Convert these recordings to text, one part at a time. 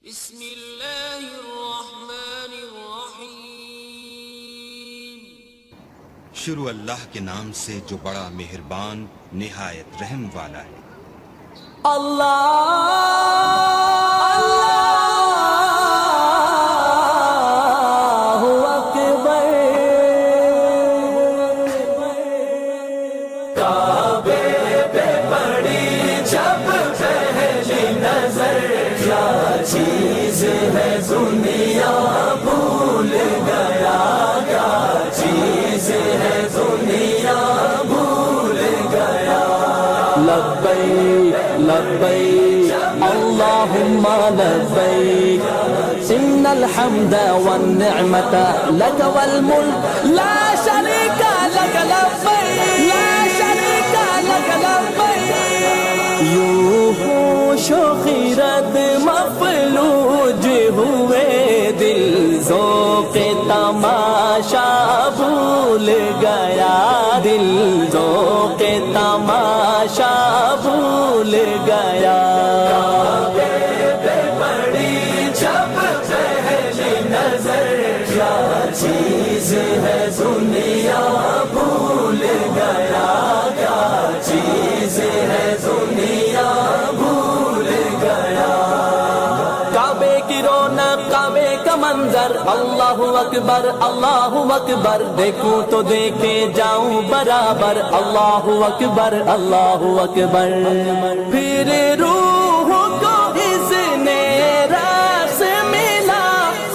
بسم اللہ الرحمن الرحیم۔ شروع اللہ کے نام سے جو بڑا مہربان نہایت رحم والا ہے۔ اللہ اکبر۔ کعبے پہ پڑی جب پہلی نظر، کیا چیز ہے دنیا بھول گیا، کیا چیز ہے دنیا بھول گیا۔ لبیک لبیک اللہم لبیک، ان الحمد والنعمت لک والملک لا شریک لک لبیک، لا شریک لک لبیک۔ یوں ہوش و خیرت مفلوج ہوئے، دل ذوق تماشا بھول گیا، دل ذوق تماشا بھول گیا۔ کعبے پہ پڑی جب پہلی نظر، کیا چیز ہے دنیا بھول گیا، کیا چیز ہے دنیا بھول گیا۔ کعبے کی رونق، کعبے کا منظر، اللہ اکبر اللہ اکبر، دیکھوں تو دیکھے جاؤں برابر، اللہ اکبر اللہ اکبر۔ پھر روح کو اس نے راس ملا،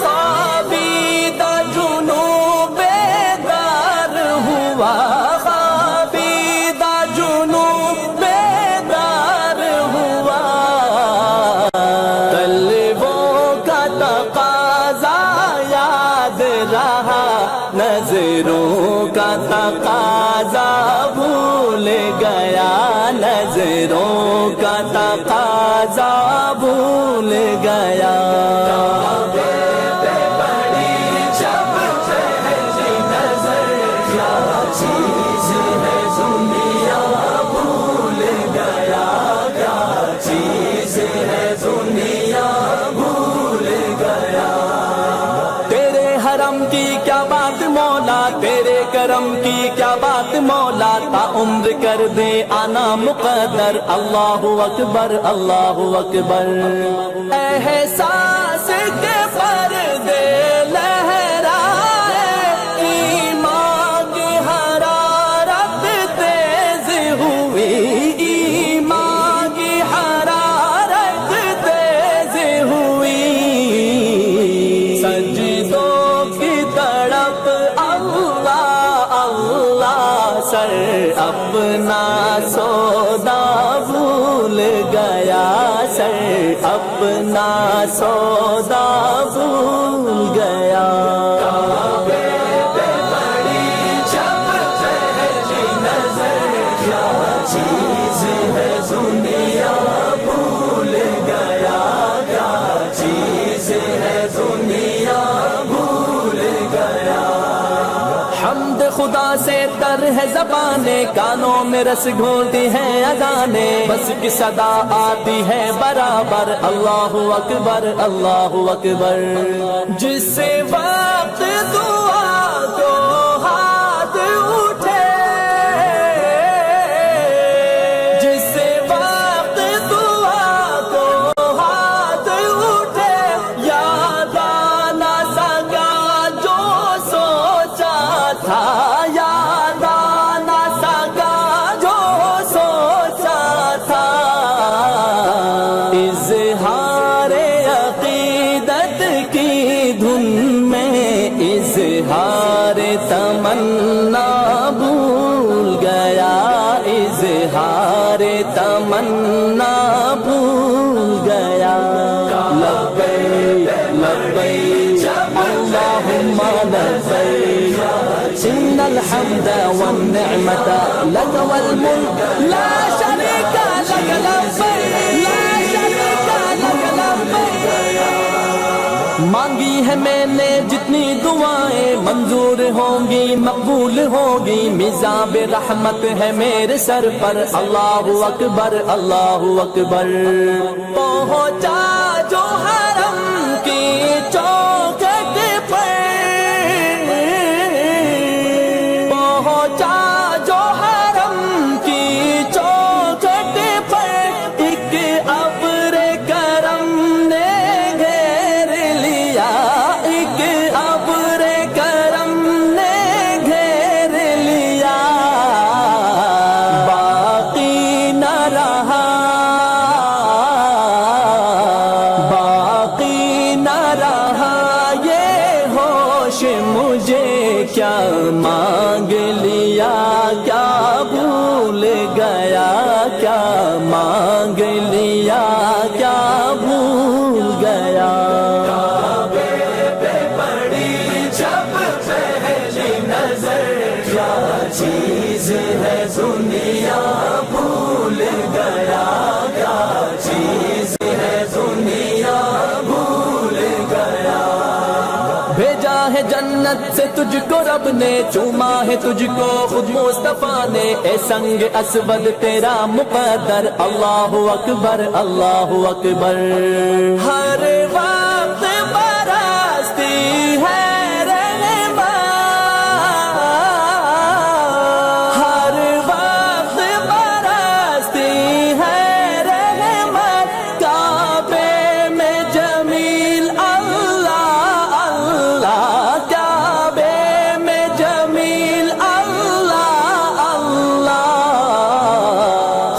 خوابیدہ جنوں بیدار ہوا، خوابیدہ جنوں بیدار ہوا۔ طلبوں کا تقاضا یاد رہا، نظروں کا تقاضا بھول گیا، نظروں کا تقاضا بھول گیا۔ کعبے پہ پڑی جب پہلی نظر، کیا چیز ہے دنیا بھول گیا، کیا چیز ہے دنیا بھول گیا۔ تیرے حرم کی کیا بات مولا، تیرے کرم کی کیا بات مولا، تا عمر کر دے آنا مقدر، اللہ اکبر اللہ اکبر۔ احساس کے پردے لہرائے، ایمان کی حرارت تیز ہوئی، ایمان کی حرارت تیز ہوئی۔ سجدوں کی تڑپ اللہ اللہ، سر اپنا سودا بھول گیا، سر اپنا سودا بھول گیا۔ کعبے پہ پڑی جب پہلی نظر، کیا چیز ہے دنیا بھول گیا، کیا چیز ہے دنیا بھول گیا۔ حمد خدا سے تر ہے زبانیں، کانوں میں رس گھولتی ہے اذانیں، بس کی صدا آتی ہے برابر، اللہ اکبر اللہ اکبر۔ جس وقت دعا کو ہاتھ اٹھے، جس وقت دعا کو ہاتھ اٹھے، یاد آنا سکا جو سوچا تھا، یاد آنا سکا جو سوچا تھا۔ اظہار عقیدت کی دھن میں، اظہار تمنا بھول گیا، اظہار تمنا بھول گیا۔ لبیک لبیک اللہم لبیک، ان الحمد والنعمت لک والملک لا شریک لک لبیک، لا شریک لک لبیک۔ مانگی ہے میں نے جتنی دعائیں، منظور ہوں گی مقبول ہوگی، میزاب رحمت ہے میرے سر پر، اللہ اکبر اللہ اکبر۔ پہنچا جو حرم جنت سے تجھ کو رب نے چوما ہے تجھ کو خود مصطفیٰ نے اے سنگ اسود تیرا مقدر اللہ اکبر اللہ اکبر ہر وقت برستی ہے رحمت ہر وقت برستی ہے رحمت کعبے میں جمیل اللہ اللہ کعبے میں جمیل اللہ اللہ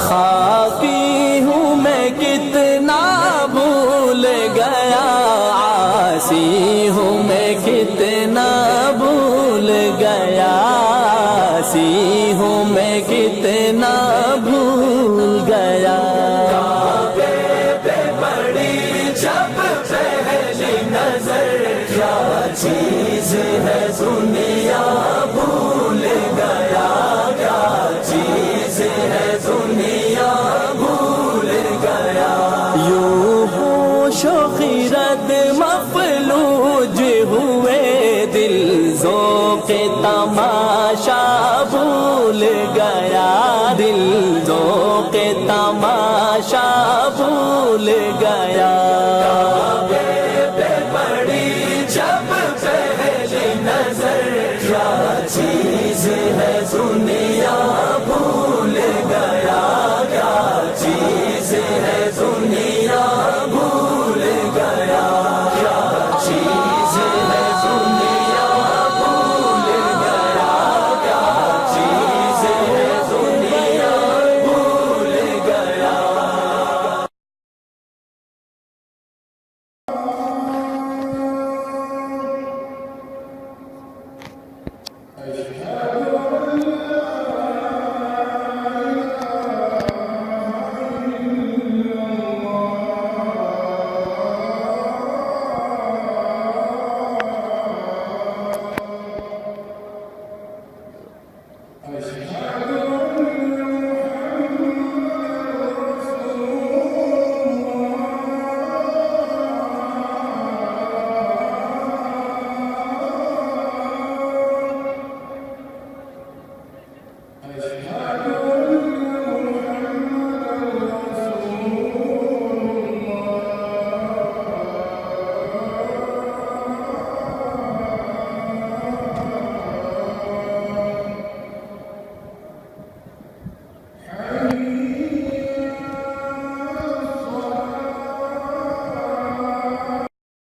خاکی ہوں میں کتنا بھول گیا عاصی ہوں میں کتنا بھول گیا عاصی ہوں میں کتنا بھول گیا کعبے پہ پڑی جب پہلی نظر کیا چیز ہے دنیا بھول گیا کیا چیز ہے دنیا بھول گیا یوں ہوش و خیرت مفلوج ہوئے دل ذوق تماشا بھول گیا دل ذوق تماشا بھول گیا